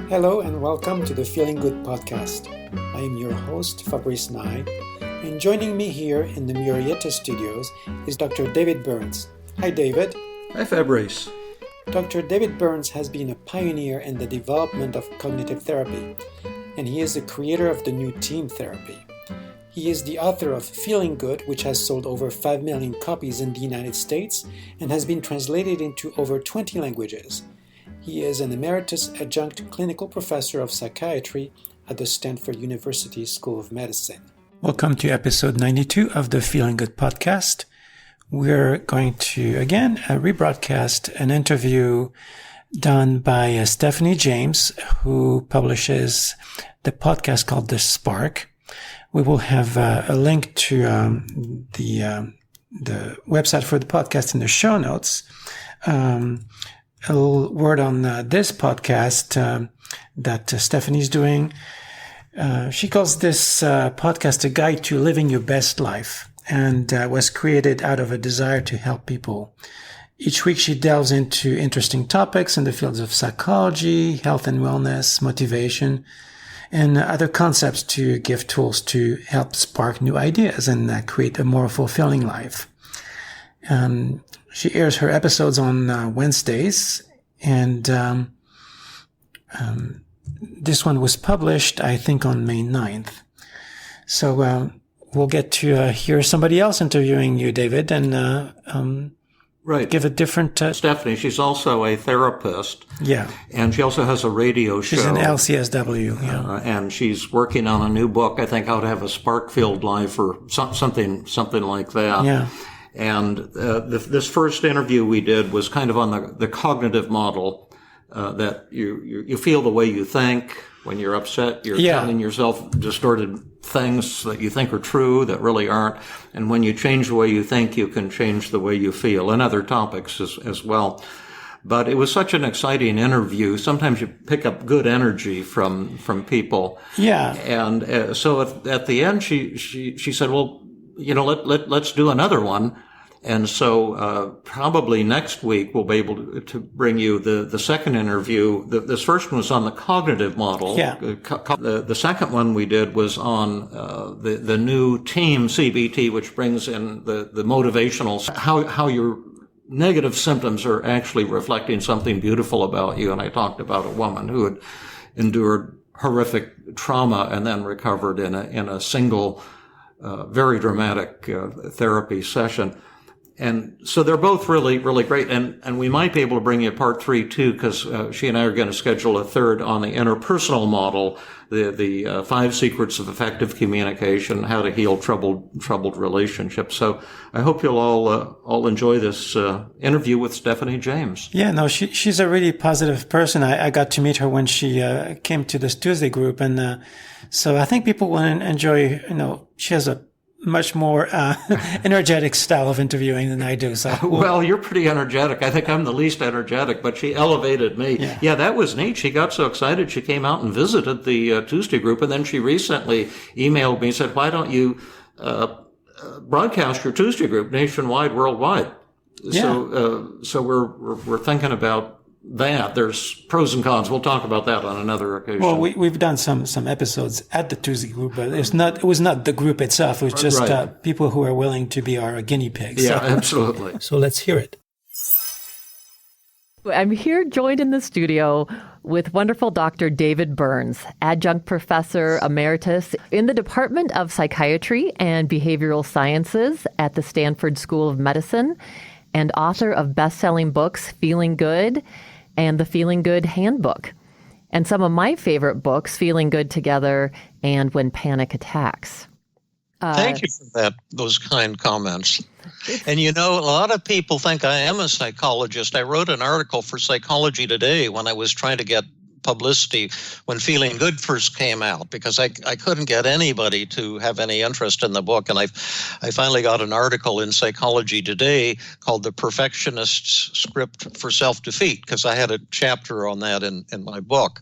Hello and welcome to the Feeling Good podcast. I am your host, Fabrice Nye, and joining me here in the Murrieta studios is Dr. David Burns. Hi, David. Hi, Fabrice. Dr. David Burns has been a pioneer in the development of cognitive therapy, and he is the creator of the new team therapy. He is the author of Feeling Good, which has sold over 5 million copies in the United States and has been translated into over 20 languages. He is an emeritus adjunct clinical professor of psychiatry at the Stanford University School of Medicine. Welcome to episode 92 of the Feeling Good podcast. We're going to, again, rebroadcast an interview done by Stephanie James, who publishes the podcast called The Spark. We will have a link to the website for the podcast in the show notes. A little word on this podcast that Stephanie's doing. She calls this podcast a guide to living your best life, and was created out of a desire to help people. Each week she delves into interesting topics in the fields of psychology, health and wellness, motivation, and other concepts to give tools to help spark new ideas and create a more fulfilling life. She airs her episodes on Wednesdays, and this one was published, I think, on May 9th. So we'll get to hear somebody else interviewing you, David, and right. Give a different... Stephanie, she's also a therapist. Yeah. And she also has a radio show. She's an LCSW, yeah. And she's working on a new book, I think, How to Have a Spark-Filled Life, or something like that. Yeah. And this first interview we did was kind of on the cognitive model, that you feel the way you think. When you're upset, you're telling yourself distorted things that you think are true that really aren't. And when you change the way you think, you can change the way you feel, and other topics as well. But it was such an exciting interview. Sometimes you pick up good energy from people. Yeah. And so at the end, she said, well, let's do another one. And so probably next week we'll be able to bring you the second interview. This first one was on the cognitive model. Yeah. The second one we did was on the new team CBT, which brings in the motivational, how your negative symptoms are actually reflecting something beautiful about you. And I talked about a woman who had endured horrific trauma and then recovered in a single very dramatic therapy session. And so they're both really, really great. And we might be able to bring you part 3 too, because she and I are going to schedule a third on the interpersonal model, the 5 secrets of effective communication, how to heal troubled relationships. So I hope you'll all enjoy this interview with Stephanie James. Yeah, no, she's a really positive person. I got to meet her when she came to this Tuesday group, and so I think people will enjoy. She has a much more energetic style of interviewing than I do. So well, you're pretty energetic. I think I'm the least energetic, but she elevated me. Yeah, that was neat. She got so excited she came out and visited the Tuesday group, and then she recently emailed me and said, "Why don't you broadcast your Tuesday group nationwide, worldwide?" Yeah. So we're thinking about that. There's pros and cons. We'll talk about that on another occasion. Well, we've done some episodes at the Tuesday group, but it was not the group itself. It was just people who are willing to be our guinea pigs. Yeah, absolutely. So let's hear it. I'm here joined in the studio with wonderful Dr. David Burns, adjunct professor emeritus in the Department of Psychiatry and Behavioral Sciences at the Stanford School of Medicine, and author of best-selling books Feeling Good and the Feeling Good Handbook, and some of my favorite books, Feeling Good Together and When Panic Attacks. Thank you for those kind comments. And a lot of people think I am a psychologist. I wrote an article for Psychology Today when I was trying to get publicity when Feeling Good first came out, because I couldn't get anybody to have any interest in the book. And I finally got an article in Psychology Today called The Perfectionist's Script for Self-Defeat, because I had a chapter on that in my book.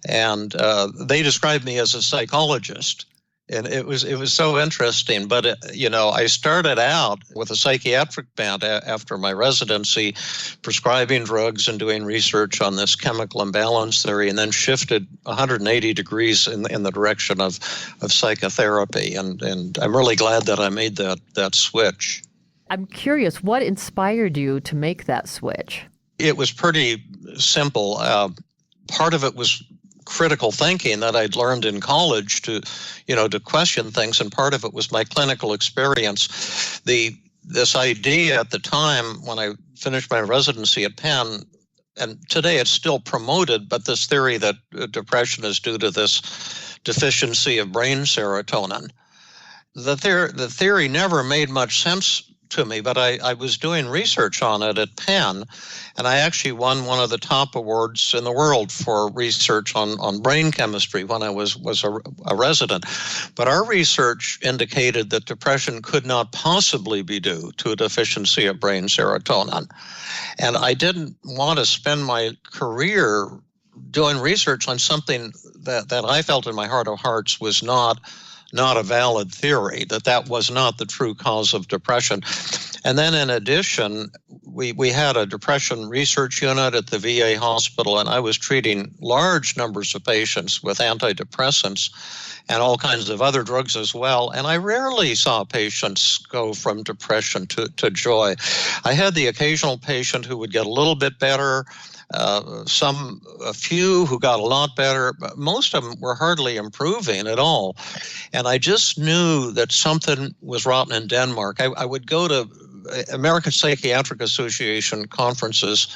And they described me as a psychologist. And it was so interesting. But, I started out with a psychiatric bent after my residency, prescribing drugs and doing research on this chemical imbalance theory, and then shifted 180 degrees in the direction of psychotherapy. And I'm really glad that I made that switch. I'm curious, what inspired you to make that switch? It was pretty simple. Part of it was critical thinking that I'd learned in college to question things, and part of it was my clinical experience. This idea at the time when I finished my residency at Penn, and today it's still promoted, but this theory that depression is due to this deficiency of brain serotonin. The theory never made much sense to me, but I was doing research on it at Penn, and I actually won one of the top awards in the world for research on brain chemistry when I was a resident. But our research indicated that depression could not possibly be due to a deficiency of brain serotonin. And I didn't want to spend my career doing research on something that I felt in my heart of hearts was not a valid theory, that was not the true cause of depression. And then in addition, we had a depression research unit at the VA hospital, and I was treating large numbers of patients with antidepressants and all kinds of other drugs as well. And I rarely saw patients go from depression to joy. I had the occasional patient who would get a little bit better, a few who got a lot better, but most of them were hardly improving at all. And I just knew that something was rotten in Denmark. I would go to American Psychiatric Association conferences,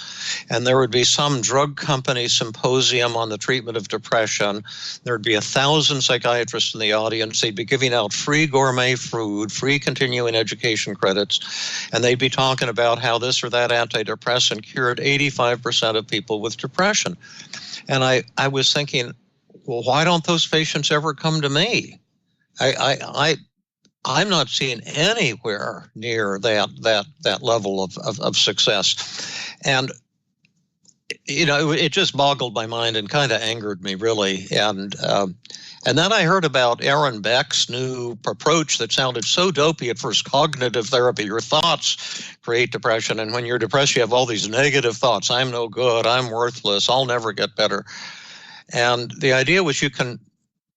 and there would be some drug company symposium on the treatment of depression. There would be 1,000 psychiatrists in the audience. They'd be giving out free gourmet food, free continuing education credits, and they'd be talking about how this or that antidepressant cured 85% of people with depression. And I was thinking, well, why don't those patients ever come to me? I'm not seeing anywhere near that level of success. And, it just boggled my mind and kind of angered me, really. And then I heard about Aaron Beck's new approach that sounded so dopey at first, cognitive therapy. Your thoughts create depression. And when you're depressed, you have all these negative thoughts. I'm no good. I'm worthless. I'll never get better. And the idea was you can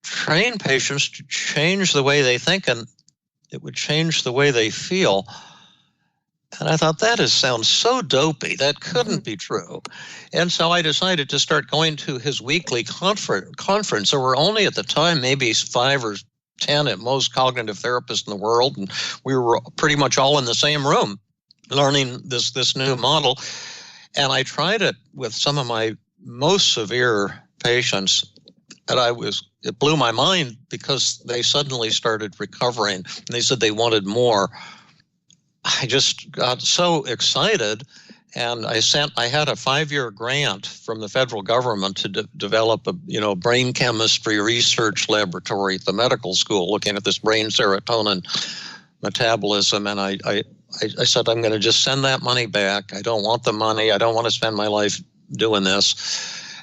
train patients to change the way they think, and it would change the way they feel. And I thought, that sounds so dopey. That couldn't be true. And so I decided to start going to his weekly conference. There were only at the time maybe 5 or 10 at most cognitive therapists in the world, and we were pretty much all in the same room learning this new model. And I tried it with some of my most severe patients, and it blew my mind because they suddenly started recovering, and they said they wanted more. I just got so excited, and I had a 5-year grant from the federal government to develop a brain chemistry research laboratory at the medical school looking at this brain serotonin metabolism. And I said, I'm going to just send that money back. I don't want the money. I don't want to spend my life doing this.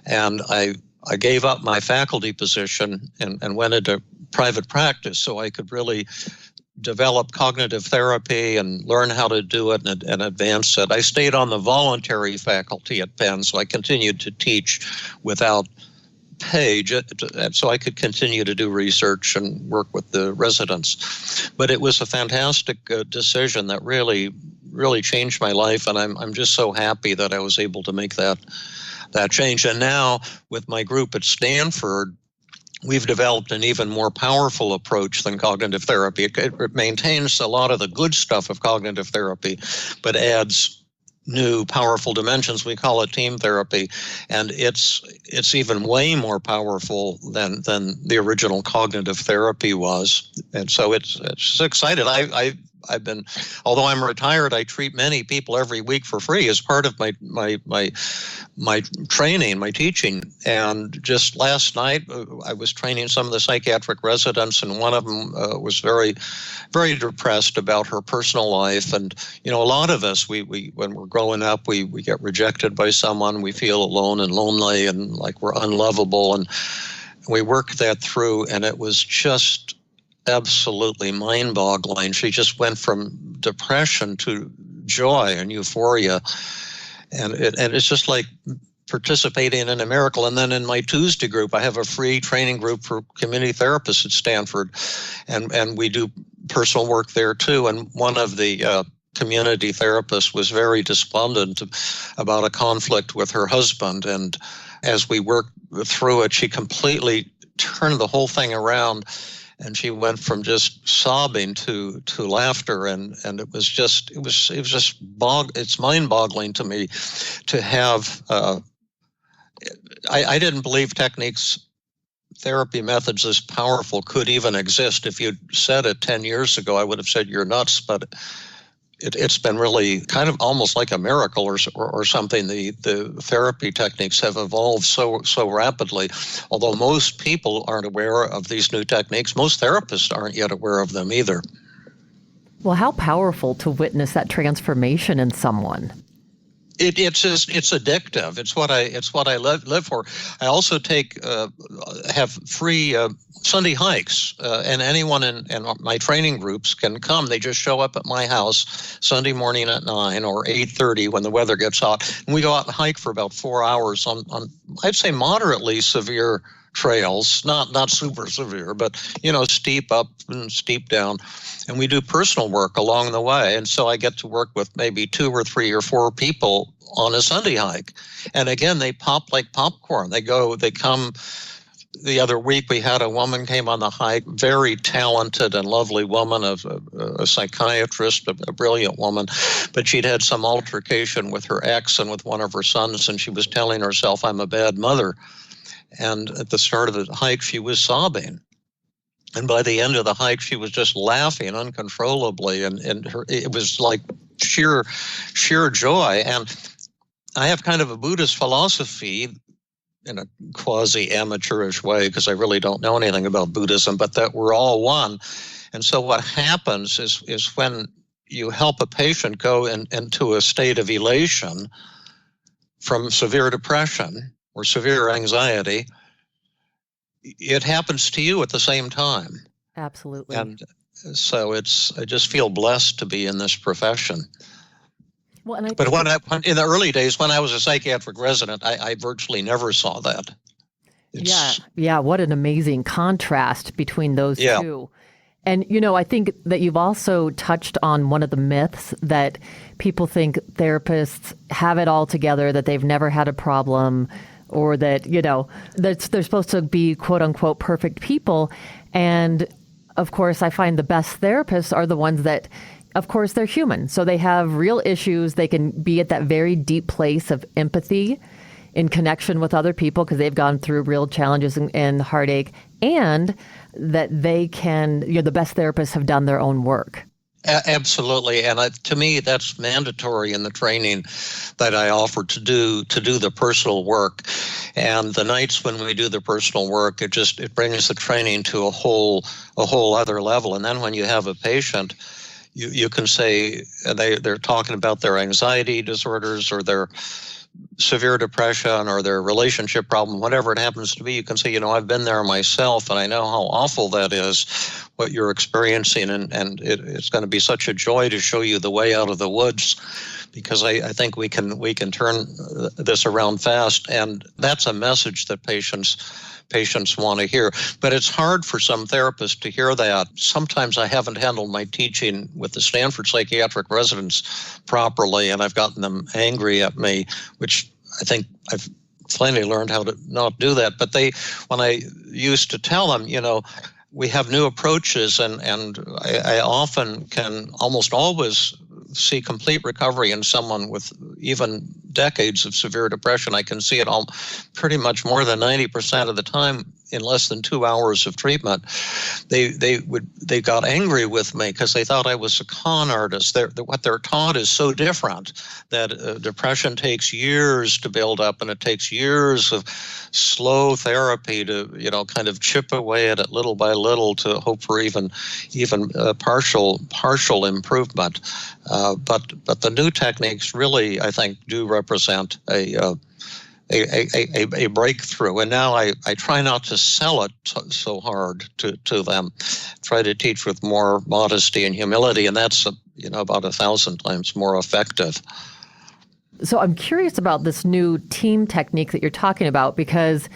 And I gave up my faculty position and went into private practice so I could really develop cognitive therapy and learn how to do it and advance it. I stayed on the voluntary faculty at Penn, so I continued to teach without pay, so I could continue to do research and work with the residents. But it was a fantastic decision that really, really changed my life, and I'm just so happy that I was able to make that change. And now with my group at Stanford, we've developed an even more powerful approach than cognitive therapy. It maintains a lot of the good stuff of cognitive therapy, but adds new powerful dimensions. We call it team therapy, and it's even way more powerful than the original cognitive therapy was. And so it's excited. I've been, although I'm retired, I treat many people every week for free as part of my training, my teaching. And just last night, I was training some of the psychiatric residents, and one of them was very, very depressed about her personal life. And a lot of us, we when we're growing up, we get rejected by someone, we feel alone and lonely and like we're unlovable, and we worked that through, and it was just absolutely mind-boggling. She just went from depression to joy and euphoria, and it's just like participating in a miracle. And then in my Tuesday group, I have a free training group for community therapists at Stanford, and we do personal work there too. And one of the community therapists was very despondent about a conflict with her husband, and as we worked through it, she completely turned the whole thing around, and she went from just sobbing to laughter, and it's mind-boggling to me to have. I didn't believe techniques, therapy methods this powerful could even exist. If you'd said it 10 years ago, I would have said you're nuts, but it's been really kind of almost like a miracle or something. The therapy techniques have evolved so rapidly. Although most people aren't aware of these new techniques, most therapists aren't yet aware of them either. Well, how powerful to witness that transformation in someone. It's addictive. It's what I live for. I also have free Sunday hikes, and anyone in my training groups can come. They just show up at my house Sunday morning at 9 or 8:30 when the weather gets hot, and we go out and hike for about 4 hours on I'd say moderately severe trails, not super severe, but steep up and steep down, and we do personal work along the way. And so I get to work with maybe 2 or 3 or 4 people on a Sunday hike, and again they pop like popcorn. They come. The other week we had a woman came on the hike, very talented and lovely woman, a psychiatrist, a brilliant woman, but she'd had some altercation with her ex and with one of her sons, and she was telling herself, "I'm a bad mother." And at the start of the hike, she was sobbing. And by the end of the hike, she was just laughing uncontrollably. And it was like sheer joy. And I have kind of a Buddhist philosophy in a quasi-amateurish way, because I really don't know anything about Buddhism, but that we're all one. And so what happens is when you help a patient go into a state of elation from severe depression or severe anxiety, it happens to you at the same time. Absolutely. And so I just feel blessed to be in this profession. Well, and but in the early days, when I was a psychiatric resident, I virtually never saw that. Yeah. What an amazing contrast between those two. And, I think that you've also touched on one of the myths that people think therapists have it all together, that they've never had a problem, or that, that they're supposed to be quote unquote perfect people. And of course, I find the best therapists are the ones that, of course, they're human. So they have real issues. They can be at that very deep place of empathy in connection with other people because they've gone through real challenges and heartache, and that they can, the best therapists have done their own work. Absolutely. And to me, that's mandatory in the training that I offer to do the personal work. And the nights when we do the personal work, it brings the training to a whole other level. And then when you have a patient, you can say they're talking about their anxiety disorders or their severe depression or their relationship problem, whatever it happens to be. You can say, I've been there myself, and I know how awful that is, what you're experiencing, and it's going to be such a joy to show you the way out of the woods, because I think we can turn this around fast, and that's a message that patients want to hear. But it's hard for some therapists to hear that. Sometimes I haven't handled my teaching with the Stanford psychiatric residents properly, and I've gotten them angry at me, which I think I've finally learned how to not do that. But when I used to tell them, we have new approaches, and I often can almost always see complete recovery in someone with even decades of severe depression. I can see it all pretty much more than 90% of the time in less than 2 hours of treatment. They got angry with me because they thought I was a con artist. What they're taught is so different, that depression takes years to build up, and it takes years of slow therapy to kind of chip away at it little by little to hope for even partial improvement. But the new techniques really, I think, do represent a breakthrough. And now I try not to sell it so hard to them. Try to teach with more modesty and humility, and that's about 1,000 times more effective. So I'm curious about this new team technique that you're talking about, because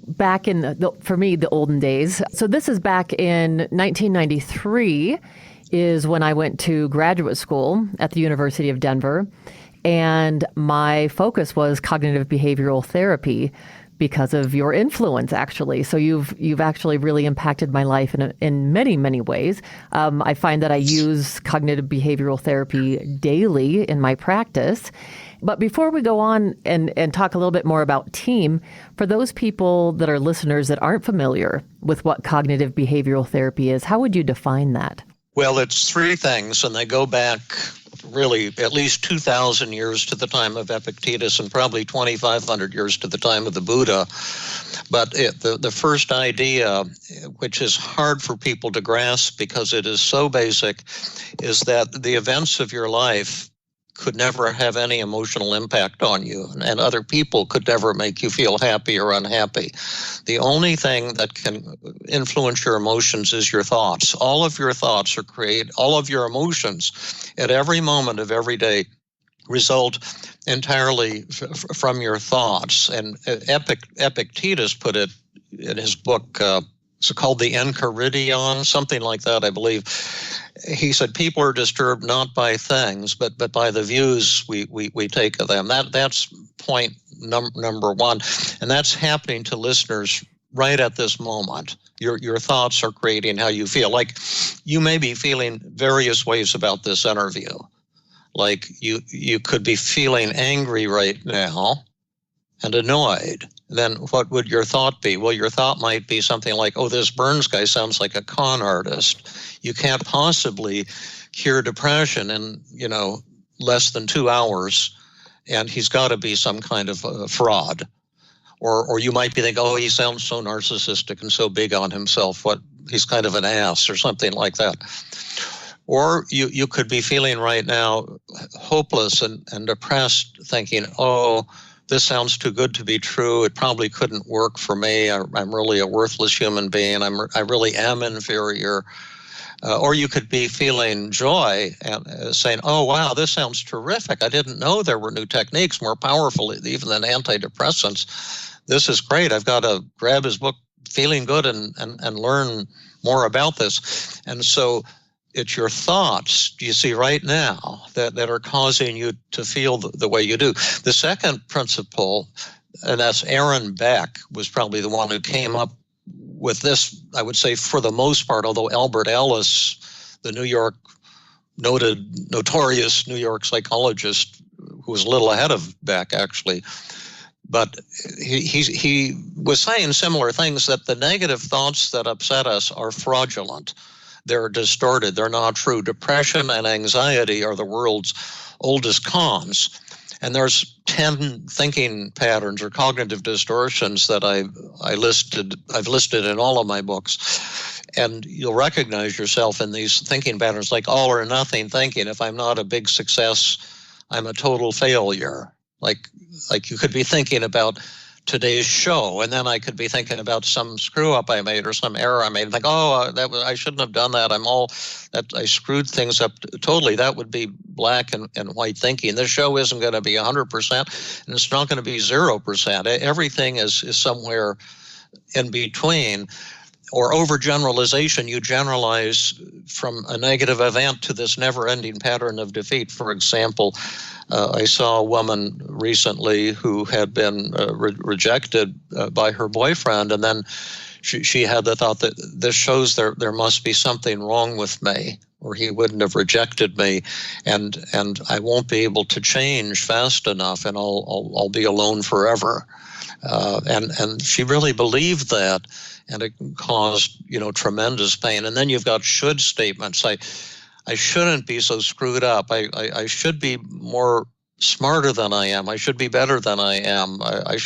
back in, for me, the olden days, so this is back in 1993 is when I went to graduate school at the University of Denver. And my focus was cognitive behavioral therapy because of your influence, actually. So you've actually really impacted my life in many, many ways. I find that I use cognitive behavioral therapy daily in my practice. But before we go on and talk a little bit more about team, for those people that are listeners that aren't familiar with what cognitive behavioral therapy is, how would you define that? Well, it's three things, and they go back really at least 2,000 years to the time of Epictetus and probably 2,500 years to the time of the Buddha. But the first idea, which is hard for people to grasp because it is so basic, is that the events of your life could never have any emotional impact on you, and other people could never make you feel happy or unhappy. The only thing that can influence your emotions is your thoughts. All of your thoughts all of your emotions at every moment of every day result entirely from your thoughts. And Epictetus put it in his book, it's called the Enchiridion, something like that, I believe. He said people are disturbed not by things, but by the views we take of them. That's point number one, and that's happening to listeners right at this moment. Your thoughts are creating how you feel. Like you may be feeling various ways about this interview. Like you could be feeling angry right now and annoyed. Then what would your thought be? Well, your thought might be something like, oh, this Burns guy sounds like a con artist. You can't possibly cure depression in, less than 2 hours, and he's got to be some kind of fraud. Or you might be thinking, oh, he sounds so narcissistic and so big on himself. He's kind of an ass or something like that. Or you could be feeling right now hopeless and depressed, thinking, oh, this sounds too good to be true. It probably couldn't work for me. I'm really a worthless human being. I really am inferior. Or you could be feeling joy and saying, oh, wow, this sounds terrific. I didn't know there were new techniques more powerful even than antidepressants. This is great. I've got to grab his book, Feeling Good, and learn more about this. And so it's your thoughts, you see, right now that are causing you to feel the way you do. The second principle, and that's Aaron Beck, was probably the one who came up with this, I would say, for the most part, although Albert Ellis, the notorious New York psychologist, who was a little ahead of Beck, actually, but he was saying similar things, that the negative thoughts that upset us are fraudulent. They're distorted. They're not true. Depression and anxiety are the world's oldest cons. And there's 10 thinking patterns or cognitive distortions that I've listed in all of my books. And you'll recognize yourself in these thinking patterns, like all or nothing thinking. If I'm not a big success, I'm a total failure. Like you could be thinking about today's show, and then I could be thinking about some screw up I made or some error I made. Like, I shouldn't have done that. I screwed things up totally. That would be black and white thinking. This show isn't going to be 100%, and it's not going to be 0%. Everything is somewhere in between. Or overgeneralization, you generalize from a negative event to this never-ending pattern of defeat. For example, I saw a woman recently who had been rejected by her boyfriend, and then she had the thought that this shows there must be something wrong with me, or he wouldn't have rejected me, and I won't be able to change fast enough, and I'll be alone forever. And she really believed that, and it caused tremendous pain. And then you've got should statements. I shouldn't be so screwed up. I should be more smarter than I am. I should be better than I am. And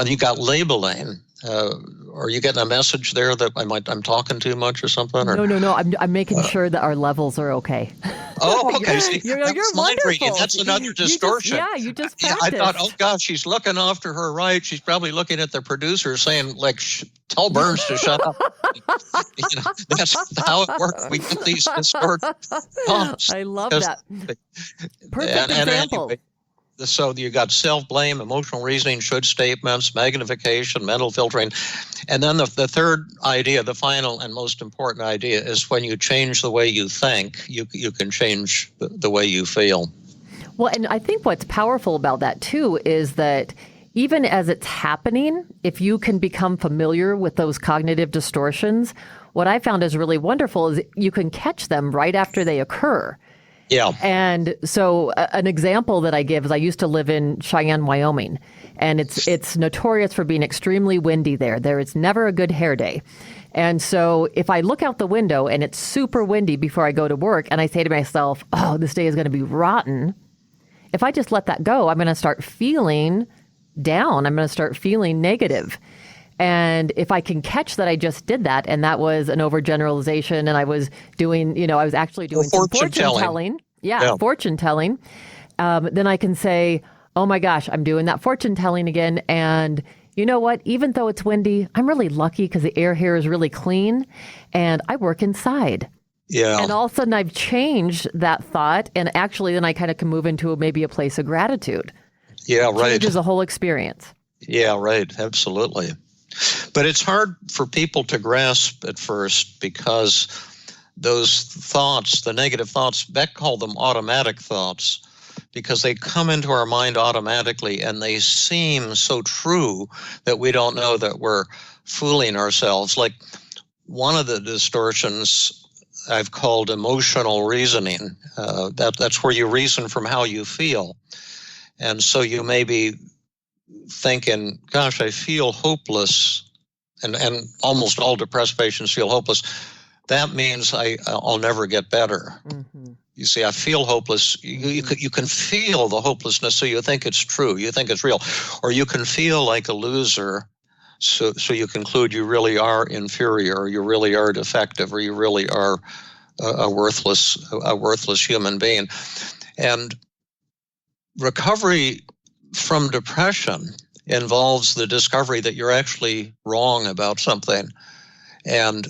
you got labeling. Are you getting a message there that I'm talking too much or something? Or? No. I'm making sure that our levels are okay. Oh, okay. See, you're that was mind reading. wonderful. That's another distortion. You just Yeah, practiced. I thought, oh gosh, she's looking off to her right. She's probably looking at the producer, saying, like, tell Burns to shut up. That's how it works. We get these distorted thoughts. I love that. Perfect example. Anyway, so you got self-blame, emotional reasoning, should statements, magnification, mental filtering. And then the third idea, the final and most important idea, is when you change the way you think, you can change the way you feel. Well, and I think what's powerful about that, too, is that even as it's happening, if you can become familiar with those cognitive distortions, what I found is really wonderful is you can catch them right after they occur. Yeah. And so an example that I give is I used to live in Cheyenne, Wyoming, and it's notorious for being extremely windy there. There is never a good hair day. And so if I look out the window and it's super windy before I go to work and I say to myself, oh, this day is going to be rotten, if I just let that go, I'm going to start feeling down. I'm going to start feeling negative. And if I can catch that I just did that, and that was an overgeneralization, and I was doing, I was actually doing some fortune telling. Yeah, fortune telling. Then I can say, oh my gosh, I'm doing that fortune telling again. And you know what? Even though it's windy, I'm really lucky because the air here is really clean and I work inside. Yeah. And all of a sudden I've changed that thought. And actually then I kind of can move into maybe a place of gratitude. Yeah, right. Changes the whole experience. Yeah, right. Absolutely. But it's hard for people to grasp at first because those thoughts, the negative thoughts, Beck called them automatic thoughts because they come into our mind automatically and they seem so true that we don't know that we're fooling ourselves. Like one of the distortions I've called emotional reasoning. That's where you reason from how you feel. And so you may be thinking, gosh, I feel hopeless, and almost all depressed patients feel hopeless. That means I'll never get better. Mm-hmm. You see, I feel hopeless. You can feel the hopelessness, so you think it's true. You think it's real. Or you can feel like a loser, so you conclude you really are inferior, or you really are defective, or you really are a worthless human being. And recovery from depression involves the discovery that you're actually wrong about something. And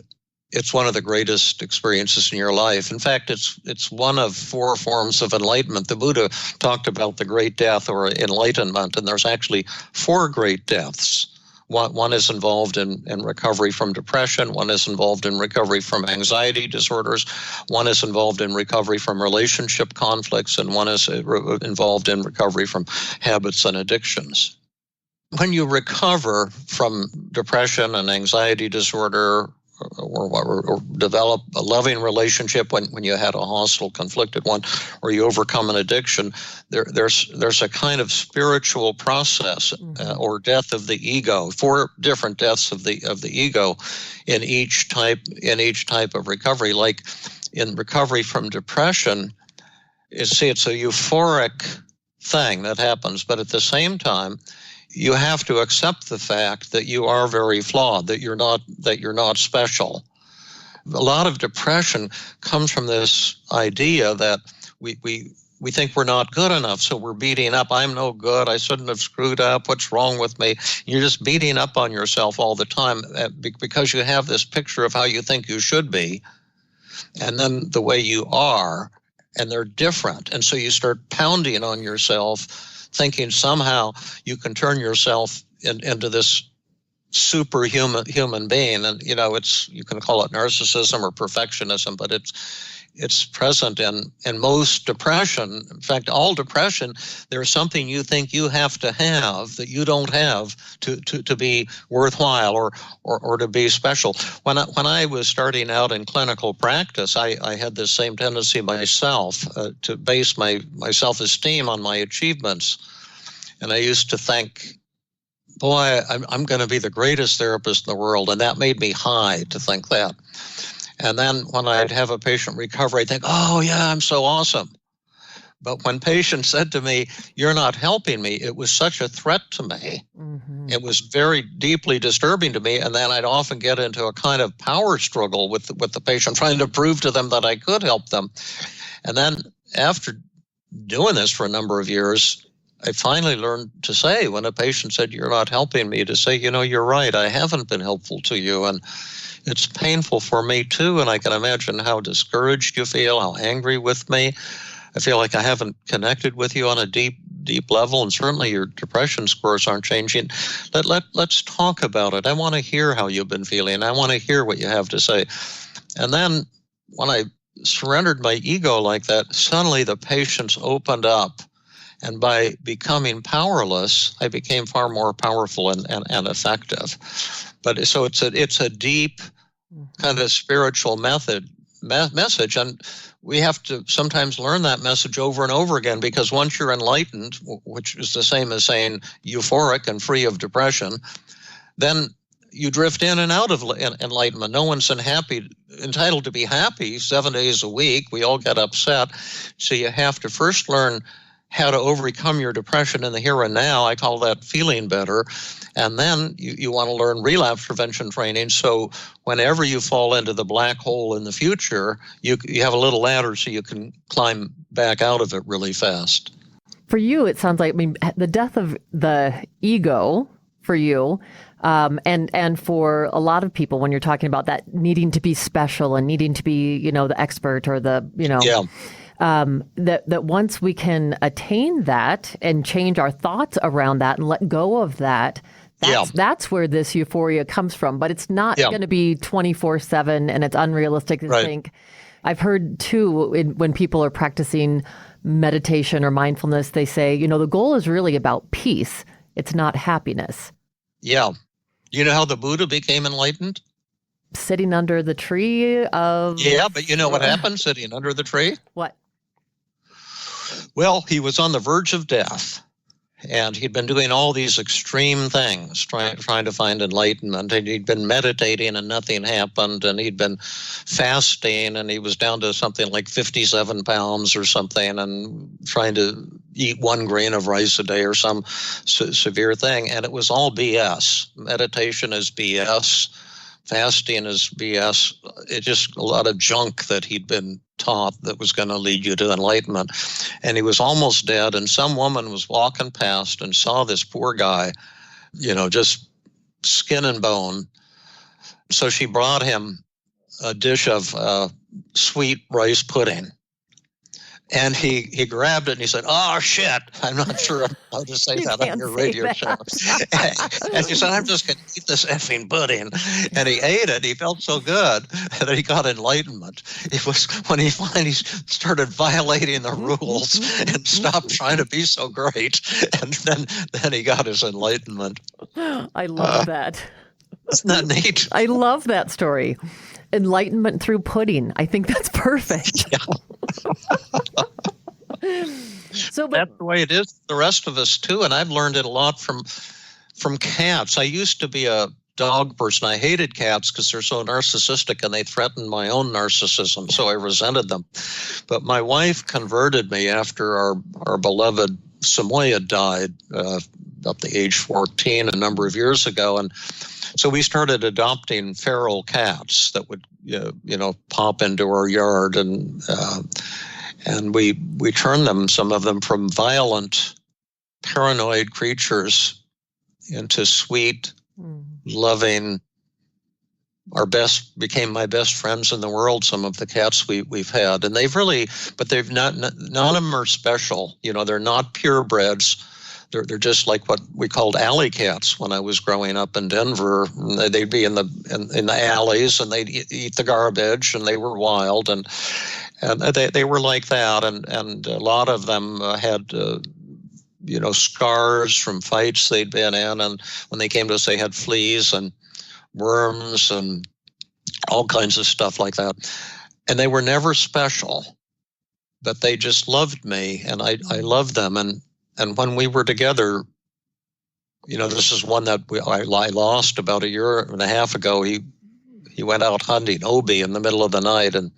it's one of the greatest experiences in your life. In fact, it's one of 4 forms of enlightenment. The Buddha talked about the great death or enlightenment, and there's actually 4 great deaths. One is involved in recovery from depression. One is involved in recovery from anxiety disorders. One is involved in recovery from relationship conflicts. And one is involved in recovery from habits and addictions. When you recover from depression and anxiety disorder, or develop a loving relationship when you had a hostile, conflicted one, or you overcome an addiction, there's a kind of spiritual process or death of the ego. 4 different deaths of the ego in each type of recovery. Like in recovery from depression, it's a euphoric thing that happens, but at the same time, you have to accept the fact that you are very flawed, that you're not special. A lot of depression comes from this idea that we think we're not good enough, so we're beating up. I'm no good. I shouldn't have screwed up. What's wrong with me? You're just beating up on yourself all the time because you have this picture of how you think you should be, and then the way you are, and they're different. And so you start pounding on yourself, thinking somehow you can turn yourself into this superhuman human being. And you can call it narcissism or perfectionism, but it's present in most depression. In fact, all depression, there's something you think you have to have that you don't have to be worthwhile or to be special. When I was starting out in clinical practice, I had this same tendency myself to base my self-esteem on my achievements. And I used to think, boy, I'm going to be the greatest therapist in the world. And that made me high to think that. And then when I'd have a patient recover, I'd think, oh, yeah, I'm so awesome. But when patients said to me, you're not helping me, it was such a threat to me. Mm-hmm. It was very deeply disturbing to me. And then I'd often get into a kind of power struggle with the patient, trying to prove to them that I could help them. And then after doing this for a number of years, I finally learned to say, when a patient said, "You're not helping me," to say, "You're right, I haven't been helpful to you. And it's painful for me too. And I can imagine how discouraged you feel, how angry with me. I feel like I haven't connected with you on a deep level, and certainly your depression scores aren't changing. Let's talk about it. I want to hear how you've been feeling. I want to hear what you have to say." And then when I surrendered my ego like that, suddenly the patients opened up. And by becoming powerless, I became far more powerful and effective. But so it's a deep kind of spiritual message, and we have to sometimes learn that message over and over again, because once you're enlightened, which is the same as saying euphoric and free of depression, then you drift in and out of enlightenment. No one's entitled to be happy 7 days a week. We all get upset. So you have to first learn how to overcome your depression in the here and now. I call that feeling better. And then you want to learn relapse prevention training. So whenever you fall into the black hole in the future, you have a little ladder so you can climb back out of it really fast. For you, it sounds like, the death of the ego for you, and for a lot of people, when you're talking about that needing to be special and needing to be, the expert or the, Yeah. That once we can attain that and change our thoughts around that and let go of that, that's where this euphoria comes from. But it's not going to be 24/7, and it's unrealistic to think. I've heard too, when people are practicing meditation or mindfulness, they say, the goal is really about peace. It's not happiness. Yeah. You know how the Buddha became enlightened? Sitting under the tree of... Yeah, but you know what happened sitting under the tree? What? Well, he was on the verge of death, and he'd been doing all these extreme things, trying to find enlightenment, and he'd been meditating and nothing happened, and he'd been fasting, and he was down to something like 57 pounds or something, and trying to eat 1 grain of rice a day or some severe thing, and it was all BS. Meditation is BS. Fasting is BS. It's just a lot of junk that he'd been taught that was going to lead you to enlightenment. And he was almost dead, and some woman was walking past and saw this poor guy, just skin and bone. So she brought him a dish of sweet rice pudding. And he grabbed it and he said, "Oh, shit." I'm not sure how to say that on your radio show. And he said, "I'm just going to eat this effing pudding." And he ate it. He felt so good that he got enlightenment. It was when he finally started violating the rules and stopped trying to be so great. And then he got his enlightenment. I love that. Isn't that neat? I love that story. Enlightenment through pudding. I think that's perfect. Yeah. That's the way it is for the rest of us too, and I've learned it a lot from cats. I used to be a dog person. I hated cats because they're so narcissistic and they threatened my own narcissism, so I resented them. But my wife converted me after our beloved Samoyed died up to age 14 a number of years ago, and so we started adopting feral cats that would pop into our yard, and we turned some of them from violent, paranoid creatures into sweet, loving. Became my best friends in the world. Some of the cats we've had, and they've none of them are special. They're not purebreds. They're just like what we called alley cats when I was growing up in Denver. They'd be in the alleys, and they'd eat the garbage, and they were wild, and they were like that. And a lot of them had scars from fights they'd been in, and when they came to us, they had fleas and worms and all kinds of stuff like that. And they were never special, but they just loved me, and I loved them. And when we were together, this is one that I lost about 1.5 years ago. He went out hunting Obi in the middle of the night and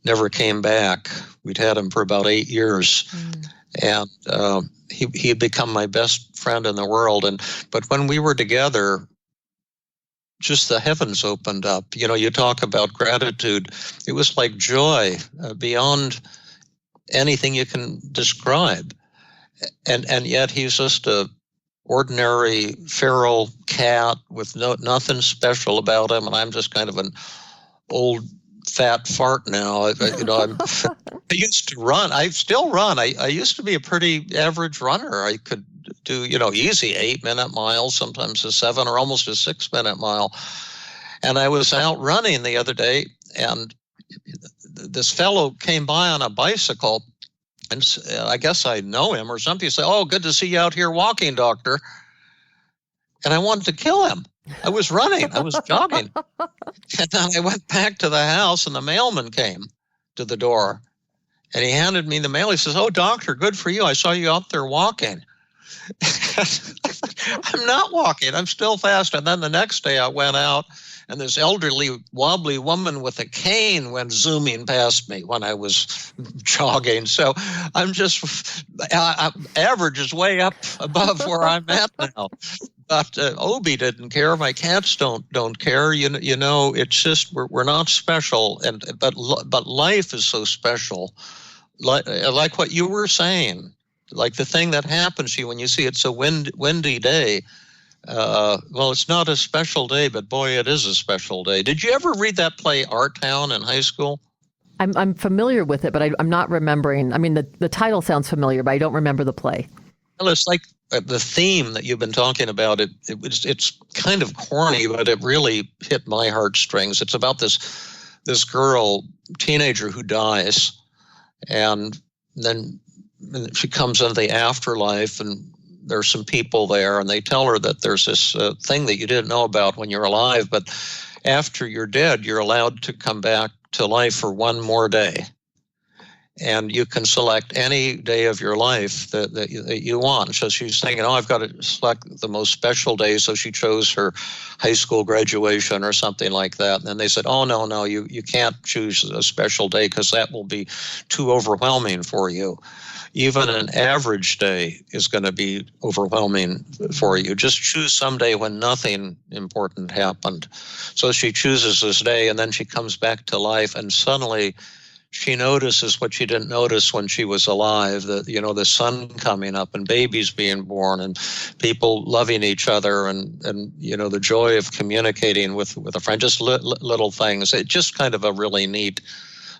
never came back. We'd had him for about 8 years. And he had become my best friend in the world. But when we were together, just the heavens opened up. You talk about gratitude. It was like joy beyond anything you can describe. And yet he's just a ordinary feral cat with nothing special about him, and I'm just kind of an old fat fart now. I used to run. I still run. I used to be a pretty average runner. I could do easy 8-minute miles, sometimes a 7 or almost a 6-minute mile. And I was out running the other day, and this fellow came by on a bicycle. And I guess I know him or something. He said, "Oh, good to see you out here walking, doctor." And I wanted to kill him. I was running. I was jogging. And then I went back to the house, and the mailman came to the door. And he handed me the mail. He says, "Oh, doctor, good for you. I saw you out there walking." I'm not walking. I'm still fast. And then the next day I went out, and this elderly, wobbly woman with a cane went zooming past me when I was jogging. So I'm just, average is way up above where I'm at now. But Obi didn't care. My cats don't care. It's just we're not special. But life is so special. Like what you were saying, like the thing that happens to you when you see it's a windy day. It's not a special day, but boy, it is a special day. Did you ever read that play Our Town in high school? I'm familiar with it, but I'm not remembering. I mean, the title sounds familiar, but I don't remember the play. Well, it's like the theme that you've been talking about. It's kind of corny, but it really hit my heartstrings. It's about this girl, teenager, who dies, and then she comes into the afterlife, and there's some people there, and they tell her that there's this thing that you didn't know about when you're alive, but after you're dead, you're allowed to come back to life for one more day. And you can select any day of your life that you want. So she's thinking, I've got to select the most special day. So she chose her high school graduation or something like that. And then they said, no, you can't choose a special day because that will be too overwhelming for you. Even an average day is going to be overwhelming for you. Just choose some day when nothing important happened. So she chooses this day, and then she comes back to life, and suddenly she notices what she didn't notice when she was alive, the sun coming up and babies being born and people loving each other and the joy of communicating with a friend, just little things. It's just kind of a really neat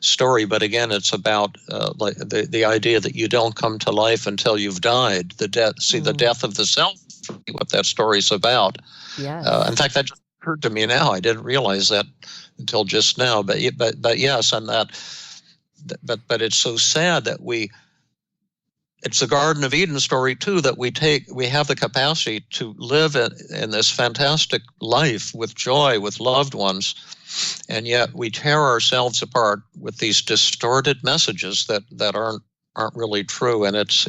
story. But again, it's about like the idea that you don't come to life until you've died. The death of the self, what that story's about. Yeah. In fact, that just occurred to me now. I didn't realize that until just now. But yes, and that. But it's so sad that it's the Garden of Eden story too, that we have the capacity to live in this fantastic life with joy, with loved ones, and yet we tear ourselves apart with these distorted messages that aren't really true. And it's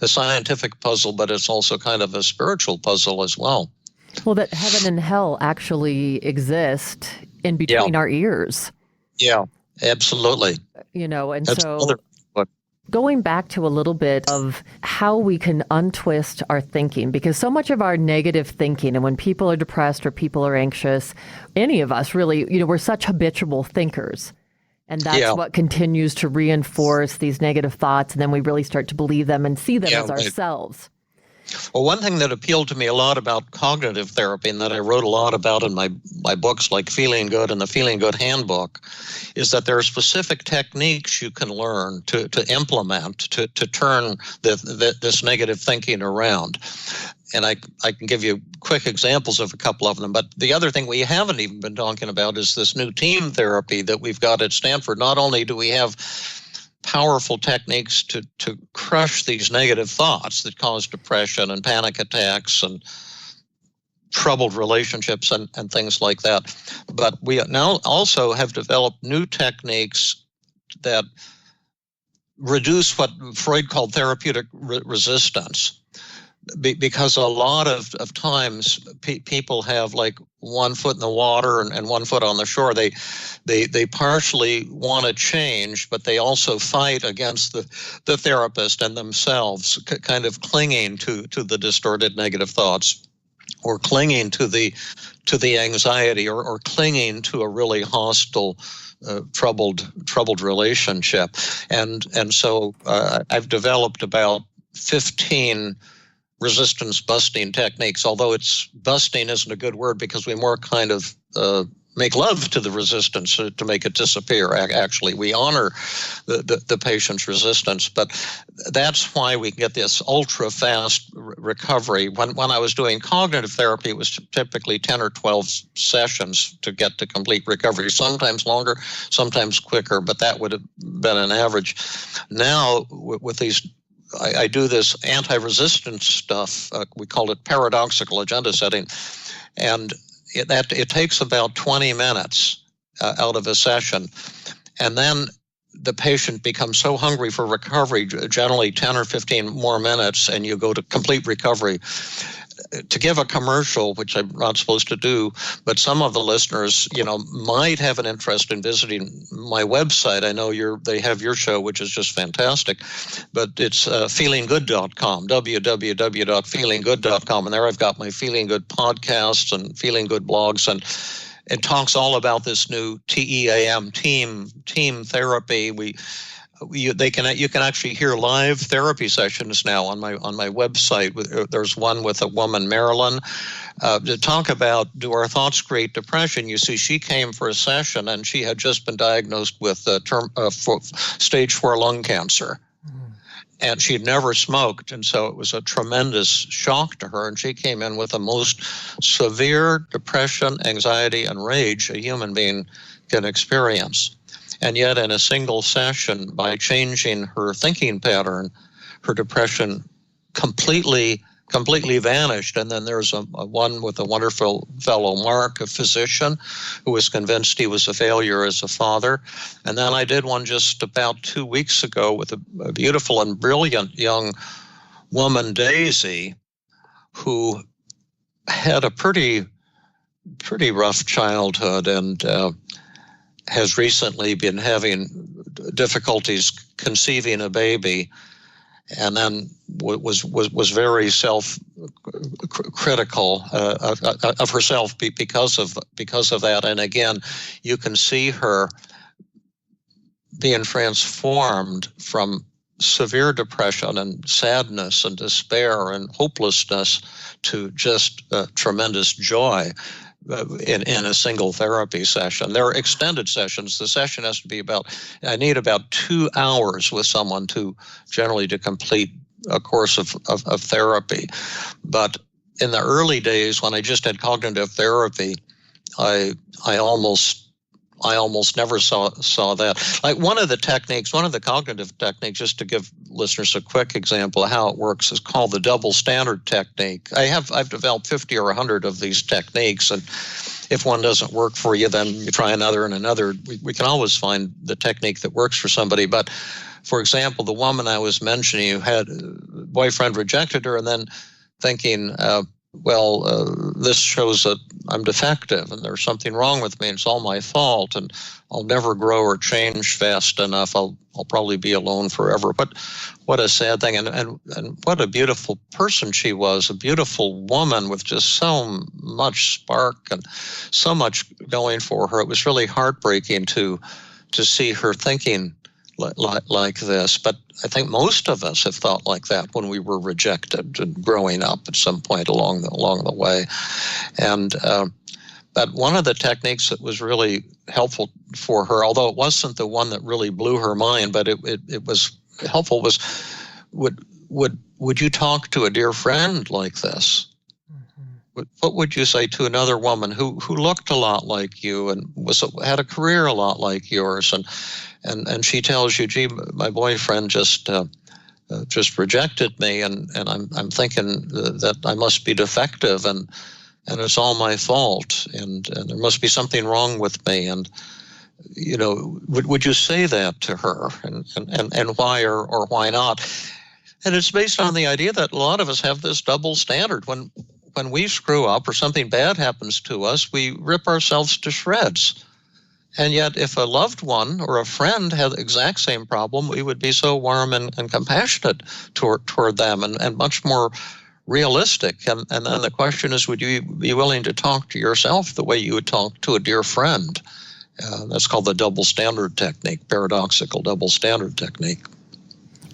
a scientific puzzle, but it's also kind of a spiritual puzzle as well. Well, that heaven and hell actually exist in between our ears. Yeah. Absolutely. And that's so going back to a little bit of how we can untwist our thinking, because so much of our negative thinking, and when people are depressed or people are anxious, any of us really, we're such habitual thinkers. And that's what continues to reinforce these negative thoughts. And then we really start to believe them and see them as ourselves. Well, one thing that appealed to me a lot about cognitive therapy, and that I wrote a lot about in my books like Feeling Good and the Feeling Good Handbook, is that there are specific techniques you can learn to implement to turn this negative thinking around. And I can give you quick examples of a couple of them. But the other thing we haven't even been talking about is this new team therapy that we've got at Stanford. Not only do we have powerful techniques to crush these negative thoughts that cause depression and panic attacks and troubled relationships and things like that, but we now also have developed new techniques that reduce what Freud called therapeutic resistance. Because a lot of times people have like one foot in the water and one foot on the shore. They partially want to change, but they also fight against the therapist and themselves, kind of clinging to the distorted negative thoughts. or clinging to the anxiety, or clinging to a really hostile, troubled relationship. And so I've developed about 15 resistance busting techniques, although busting isn't a good word, because we more kind of make love to the resistance to make it disappear. Actually, we honor the patient's resistance, but that's why we get this ultra-fast recovery. When I was doing cognitive therapy, it was typically 10 or 12 sessions to get to complete recovery, sometimes longer, sometimes quicker, but that would have been an average. Now, with these, I do this anti-resistance stuff. We call it paradoxical agenda setting, and it takes about 20 minutes out of a session, and then the patient becomes so hungry for recovery, generally 10 or 15 more minutes, and you go to complete recovery. To give a commercial, which I'm not supposed to do, but some of the listeners, might have an interest in visiting my website. I know they have your show, which is just fantastic, but it's feelinggood.com, www.feelinggood.com, and there I've got my Feeling Good podcasts and Feeling Good blogs, and it talks all about this new TEAM, team therapy. You can actually hear live therapy sessions now on my website. There's one with a woman, Marilyn, to talk about, do our thoughts create depression? You see, she came for a session and she had just been diagnosed with stage 4 lung cancer. And she'd never smoked, and so it was a tremendous shock to her. And she came in with the most severe depression, anxiety, and rage a human being can experience. And yet in a single session, by changing her thinking pattern, her depression completely vanished. And then there's a one with a wonderful fellow, Mark, a physician, who was convinced he was a failure as a father. And then I did one just about 2 weeks ago with a beautiful and brilliant young woman, Daisy, who had a pretty rough childhood and has recently been having difficulties conceiving a baby, and then was very self-critical of herself because of that. And again, you can see her being transformed from severe depression and sadness and despair and hopelessness to just tremendous joy in a single therapy session. There are extended sessions. The session has to be I need about 2 hours with someone to complete a course of therapy. But in the early days, when I just had cognitive therapy, I almost never saw that. Like one of the cognitive techniques, just to give listeners a quick example of how it works, is called the double standard technique. I've developed 50 or 100 of these techniques, and if one doesn't work for you, then you try another and another. We can always find the technique that works for somebody. But for example, the woman I was mentioning who had a boyfriend rejected her, and then thinking, this shows that I'm defective and there's something wrong with me and it's all my fault and I'll never grow or change fast enough. I'll probably be alone forever. But what a sad thing. And what a beautiful person she was, a beautiful woman with just so much spark and so much going for her. It was really heartbreaking to see her thinking like this. But I think most of us have thought like that when we were rejected and growing up at some point along the way. And but one of the techniques that was really helpful for her, although it wasn't the one that really blew her mind, but it was helpful, was would you talk to a dear friend like this? What would you say to another woman who looked a lot like you and had a career a lot like yours, and she tells you, "Gee, my boyfriend just rejected me, and I'm thinking that I must be defective, and it's all my fault, and there must be something wrong with me." And would you say that to her, and why or why not? And it's based on the idea that a lot of us have this double standard. When we screw up or something bad happens to us, we rip ourselves to shreds. And yet, if a loved one or a friend had the exact same problem, we would be so warm and compassionate toward them and much more realistic. And then the question is, would you be willing to talk to yourself the way you would talk to a dear friend? That's called the double standard technique, paradoxical double standard technique.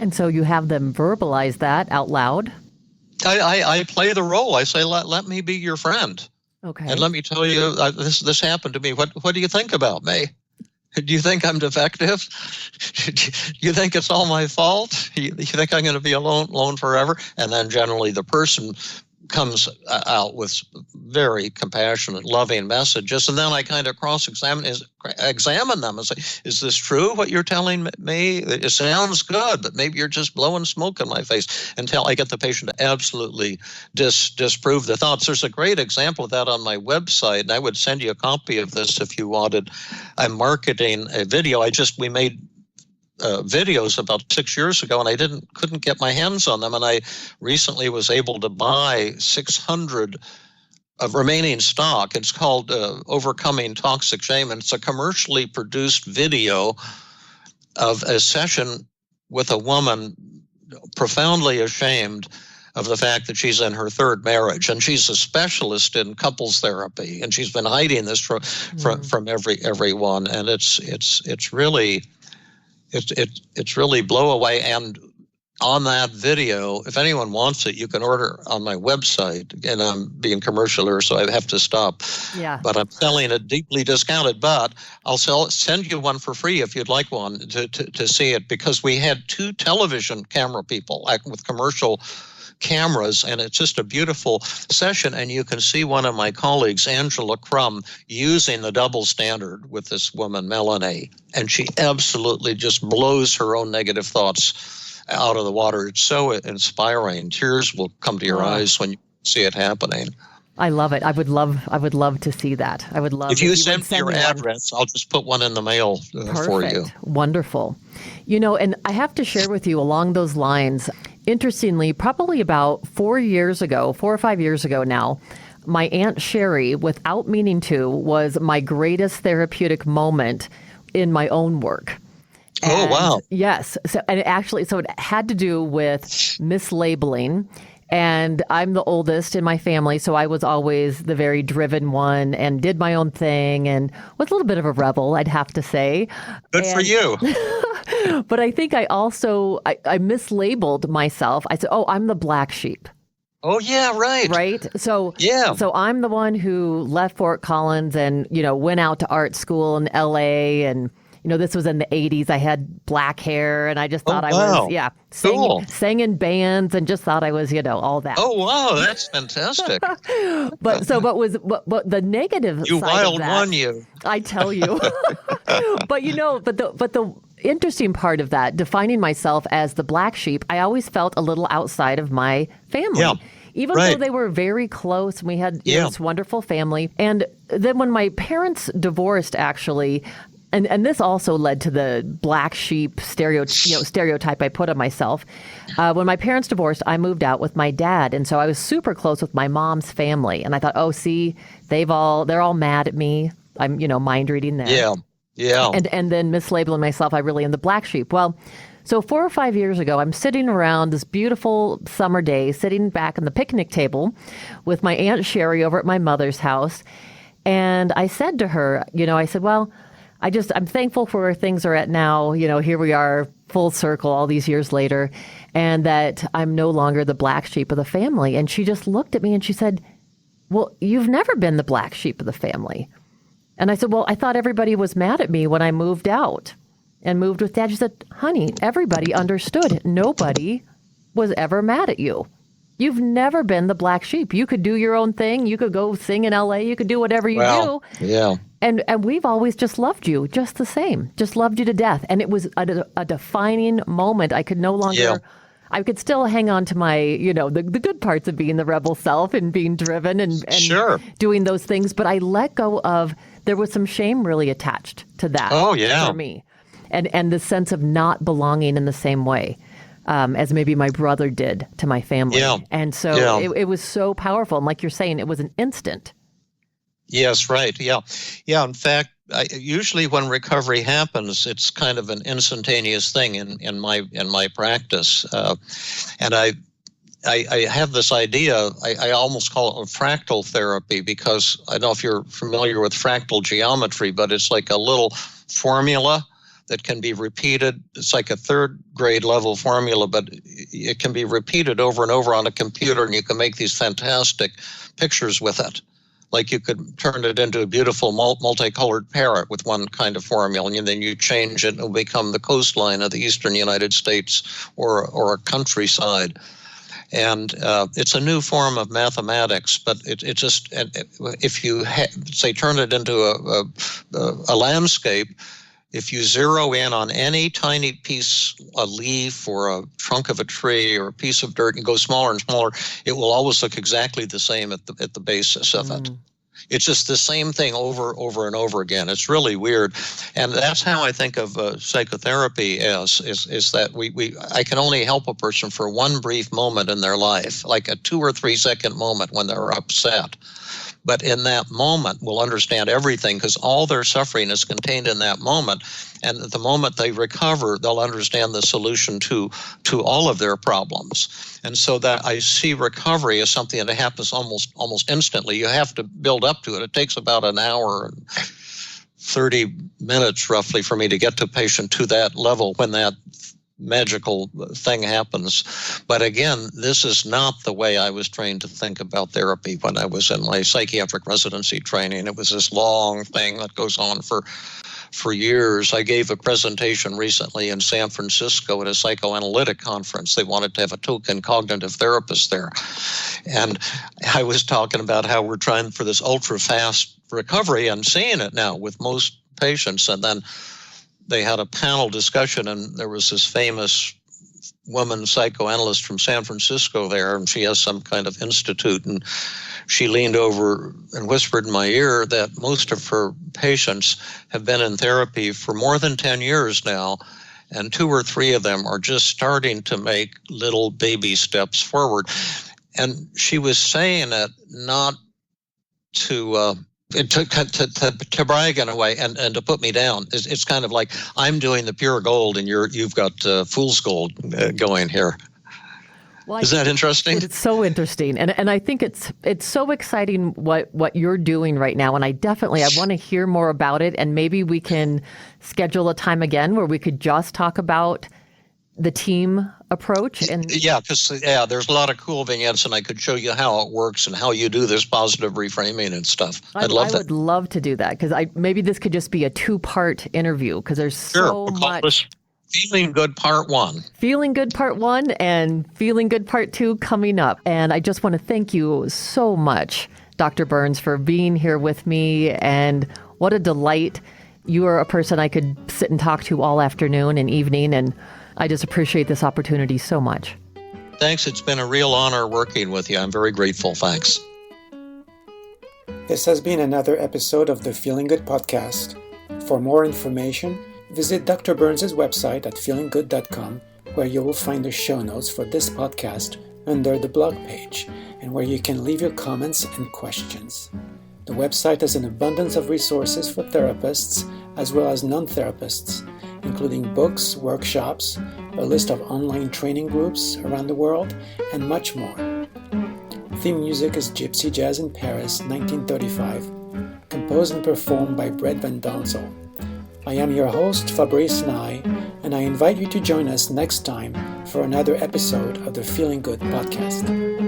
And so you have them verbalize that out loud? I play the role. I say, let me be your friend. Okay. And let me tell you, this happened to me. What do you think about me? Do you think I'm defective? Do you think it's all my fault? You think I'm going to be alone forever? And then generally the person comes out with very compassionate, loving messages. And then I kind of examine them and say, is this true, what you're telling me? It sounds good, but maybe you're just blowing smoke in my face, until I get the patient to absolutely disprove the thoughts. There's a great example of that on my website, and I would send you a copy of this if you wanted. I'm marketing a video. We made videos about 6 years ago, and I couldn't get my hands on them. And I recently was able to buy 600 of remaining stock. It's called Overcoming Toxic Shame, and it's a commercially produced video of a session with a woman profoundly ashamed of the fact that she's in her third marriage, and she's a specialist in couples therapy, and she's been hiding this from everyone, and it's really blow away. And on that video, if anyone wants it, you can order on my website. And I'm being commercial here, so I have to stop. Yeah. But I'm selling it deeply discounted. But I'll send you one for free if you'd like one to see it, because we had 2 television camera people with commercial cameras, and it's just a beautiful session. And you can see one of my colleagues, Angela Crum, using the double standard with this woman, Melanie, and she absolutely just blows her own negative thoughts out of the water. It's so inspiring. Tears will come to your eyes when you see it happening. I love it. I would love to see that. I would love. If you send me your address, I'll just put one in the mail for you. Wonderful. And I have to share with you along those lines. Interestingly, probably about 4 or 5 years ago now, my Aunt Sherry, without meaning to, was my greatest therapeutic moment in my own work. Oh, wow. Yes. So it had to do with mislabeling. And I'm the oldest in my family, so I was always the very driven one and did my own thing and was a little bit of a rebel, I'd have to say. Good for you. But I think I also, I mislabeled myself. I said, I'm the black sheep. Oh, yeah, right. Right? So, yeah. So I'm the one who left Fort Collins and, went out to art school in L.A. and, this was in the 80s. I had black hair and I just thought sang in bands and just thought I was, all that. Oh, wow, that's fantastic. But the negative you side wild of that, one, you. I tell you. But the interesting part of that, defining myself as the black sheep, I always felt a little outside of my family. Yeah. Even though they were very close, and we had this wonderful family. And then when my parents divorced, actually, and this also led to the black sheep stereotype I put on myself. When my parents divorced, I moved out with my dad, and so I was super close with my mom's family. And I thought, they're all mad at me. I'm mind reading them. Yeah. And then mislabeling myself, I really am the black sheep. Well, so 4 or 5 years ago, I'm sitting around this beautiful summer day, sitting back on the picnic table with my Aunt Sherry over at my mother's house, and I said to her, I'm thankful for where things are at now. Here we are, full circle all these years later, and that I'm no longer the black sheep of the family. And she just looked at me and she said, well, you've never been the black sheep of the family. And I said, well, I thought everybody was mad at me when I moved out and moved with Dad. She said, honey, everybody understood. Nobody was ever mad at you. You've never been the black sheep. You could do your own thing. You could go sing in L.A. You could do whatever you do. Yeah. And we've always just loved you just the same, just loved you to death. And it was a defining moment. I could no longer, I could still hang on to my, the good parts of being the rebel self and being driven and doing those things. But I let go of, there was some shame really attached to that for me. And the sense of not belonging in the same way. As maybe my brother did to my family. Yeah. And so it was so powerful. And like you're saying, it was an instant. Yes, right. Yeah. Yeah. In fact, usually when recovery happens, it's kind of an instantaneous thing in my practice. And I have this idea, I almost call it a fractal therapy, because I don't know if you're familiar with fractal geometry, but it's like a little formula that can be repeated. It's like a third grade level formula, but it can be repeated over and over on a computer, and you can make these fantastic pictures with it. Like you could turn it into a beautiful multicolored parrot with one kind of formula, and then you change it and it will become the coastline of the eastern United States or a countryside. And it's a new form of mathematics, but it just, if you say turn it into a landscape, if you zero in on any tiny piece, a leaf or a trunk of a tree or a piece of dirt, and go smaller and smaller, it will always look exactly the same at the basis of it. It's just the same thing over and over again. It's really weird. And that's how I think of psychotherapy as, is that I can only help a person for one brief moment in their life, like a 2 or 3 second moment when they're upset. But in that moment, we'll understand everything, because all their suffering is contained in that moment. And at the moment they recover, they'll understand the solution to all of their problems. And so that I see recovery as something that happens almost instantly. You have to build up to it. It takes about an hour and 30 minutes roughly for me to get the patient to that level when that magical thing happens. But again, this is not the way I was trained to think about therapy when I was in my psychiatric residency training. It was this long thing that goes on for years. I gave a presentation recently in San Francisco at a psychoanalytic conference. They wanted to have a token cognitive therapist there. And I was talking about how we're trying for this ultra-fast recovery and seeing it now with most patients. And then they had a panel discussion, and there was this famous woman psychoanalyst from San Francisco there, and she has some kind of institute, and she leaned over and whispered in my ear that most of her patients have been in therapy for more than 10 years now, and 2 or 3 of them are just starting to make little baby steps forward. And she was saying it not to brag in a way and to put me down. It's kind of like I'm doing the pure gold and you've got fool's gold going here. Well, is that interesting? It's so interesting. And I think it's so exciting what you're doing right now. And I want to hear more about it. And maybe we can schedule a time again where we could just talk about the team approach. And because there's a lot of cool vignettes, and I could show you how it works and how you do this positive reframing and stuff. I would love to do that, because maybe this could just be a 2-part interview, because there's so much. Feeling Good Part 1. Feeling Good Part 1 and Feeling Good Part 2 coming up. And I just want to thank you so much, Dr. Burns, for being here with me. And what a delight. You are a person I could sit and talk to all afternoon and evening, and I just appreciate this opportunity so much. Thanks. It's been a real honor working with you. I'm very grateful. Thanks. This has been another episode of the Feeling Good podcast. For more information, visit Dr. Burns' website at feelinggood.com, where you will find the show notes for this podcast under the blog page, and where you can leave your comments and questions. The website has an abundance of resources for therapists as well as non-therapists, including books, workshops, a list of online training groups around the world, and much more. Theme music is Gypsy Jazz in Paris, 1935, composed and performed by Brett Van Donsel. I am your host, Fabrice Nye, and I invite you to join us next time for another episode of the Feeling Good podcast.